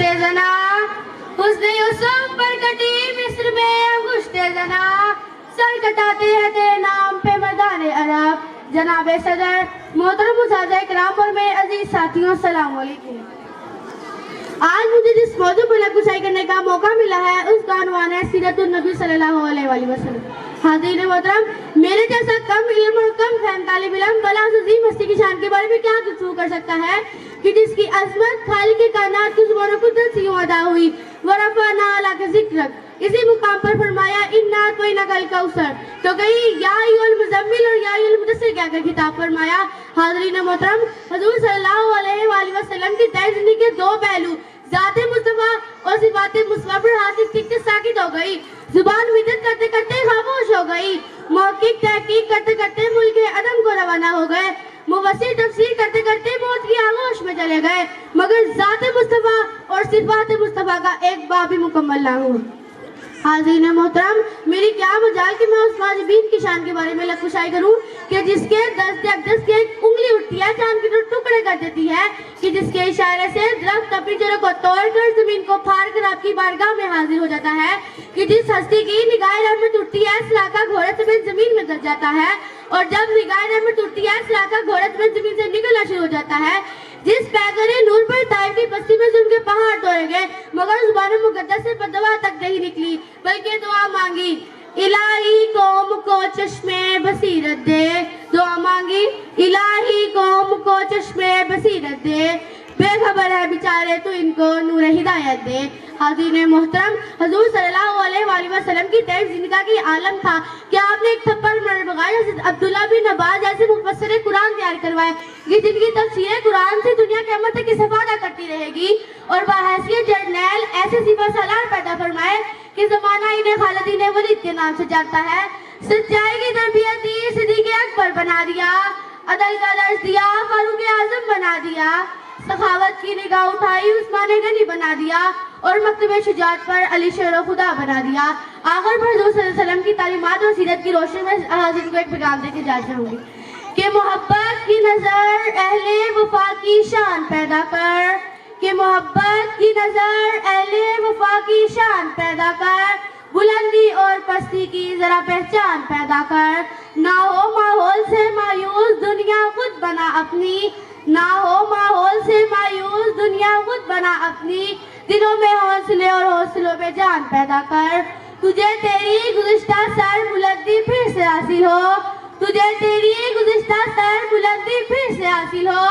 گشتے زنا حسن یوسف پر کٹی مصر میں گشتے زنا سر کٹاتے ہیں تیرے نام پہ مردان عرب جناب صدر محترم اساتذہ کرام اور میرے عزیز ساتھیوں السلام علیکم. آج مجھے جس موضوع پر نقل کرنے کا موقع ملا ہے اس کا عنوان ہے سیرت النبی صلی اللہ علیہ وآلہ وسلم. حاضرین محترم، میرے جیسا کم علم اور کم فہم طالب علم بلا عظیم ہستی کی شان کے بارے میں کیا گفتگو کر سکتا ہے کہ جس کی عظمت خالق کائنات کی زبان و قدرت سے یوں ادا ہوئی ورفعنا لک ذکرک. اسی مقام پر فرمایا انا اعطیناک الکوثر، تو کہیں یا ایھا المزمل اور یا ایھا المدثر کیا کر خطاب فرمایا. حاضرین محترم، حضور صلی اللہ علیہ وآلہ وسلم کی طے زندگی کے دو پہلو ذات مصطفیٰ اور صفات مصطفیٰ پر حاصل ٹکتے ساکت ہو گئی. زبان مدد کرتے کرتے خاموش ہو گئی. محقق تحقیق کرتے کرتے ملک عدم کو روانہ ہو گئے. مفسر تفسیر کرتے کرتے موت کی آغوش میں چلے گئے، مگر ذات مصطفیٰ اور صفات مصطفیٰ کا ایک باب بھی مکمل نہ ہوا. حاضرین محترم، میری کیا مجال کہ میں اس واجبین کی شان کے بارے میں لفظ کروں کہ جس کے دس کے ایک انگلی اٹھتی ہے چاند کے ٹکڑے کر دیتی ہے، کہ جس کے اشارے سے درخت اپنی جڑوں کو توڑ کر زمین کو پھاڑ کر آپ کی بارگاہ میں حاضر ہو جاتا ہے، کہ جس ہستی کی نگاہ رحمت اٹھتی ہے سلاکہ گھوڑے سمیت زمین میں دب جاتا ہے، اور جب نگاہ رحمت اٹھتی ہے سلاکہ گھوڑے سمیت زمین سے نکلنا شروع ہو جاتا ہے. جس پیغمبر نور پر طائف کی بستی میں ظلم کے پہاڑ توڑے گئے مگر زبان مقدس سے بددعا تک نہیں نکلی بلکہ دعا مانگی الہی قوم کو چشمے بصیرت دے. دعا مانگی الہی قوم کو چشمے بصیرت دے، بے خبر ہے بیچارے تو ان کو نور ہدایت دے. حاضرین محترم، حضور صلی اللہ علیہ وآلہ وسلم کی تیز زندگی کا یہ عالم تھا کہ آپ نے ایک تھپڑ مرنے بغیر حضرت عبداللہ بن عباس جیسے مفسر قرآن تیار کروائے کہ جن کی تفسیر قرآن سے دنیا قیامت تک استفادہ کرتی رہے گی، اور بحیثیت جرنیل ایسے سپہ سالار پیدا فرمائے کہ زمانہ انہیں خالدین ولید کے نام سے جانتا ہے. سچائی کی تربیت دی، صدیق اکبر بنا دیا، عدل کا درس دیا، فاروق اعظم بنا دیا، سخاوت کی نگاہ اٹھائی، عثمان غنی بنا دیا، اور مکتب شجاعت پر علی شیر و خدا بنا دیا. آخر پر حضور صلی اللہ علیہ وسلم کی تعلیمات اور سیرت کی روشنی میں حاضرین کو ایک پیغام دے کے جا چاہوں گی کہ محبت کی نظر اہل وفا کی شان پیدا کر، کہ محبت کی نظر اہل وفا کی شان پیدا کر، بلندی اور پستی کی ذرا پہچان پیدا کر. نہ ہو ماحول سے مایوس دنیا خود بنا اپنی، نہ ہو ماحول سے مایوس دنیا خود بنا اپنی، دلوں میں حوصلے اور حوصلوں پہ جان پیدا کر. تجھے تیری گزشتہ سر بلندی پھر سے حاصل ہو، تجھے تیری گزشتہ سر بلندی پھر سے حاصل ہو.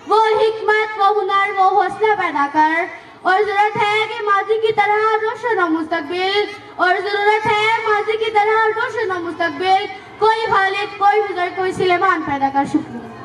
وہ حکمت، وہ ہنر، وہ حوصلہ پیدا کر. اور ضرورت ہے کہ ماضی کی طرح روشن ہو مستقبل، اور ضرورت ہے ماضی کی طرح روشن ہو مستقبل. کوئی خالد، کوئی بزرگ، کوئی سلیمان پیدا کر. شکریہ.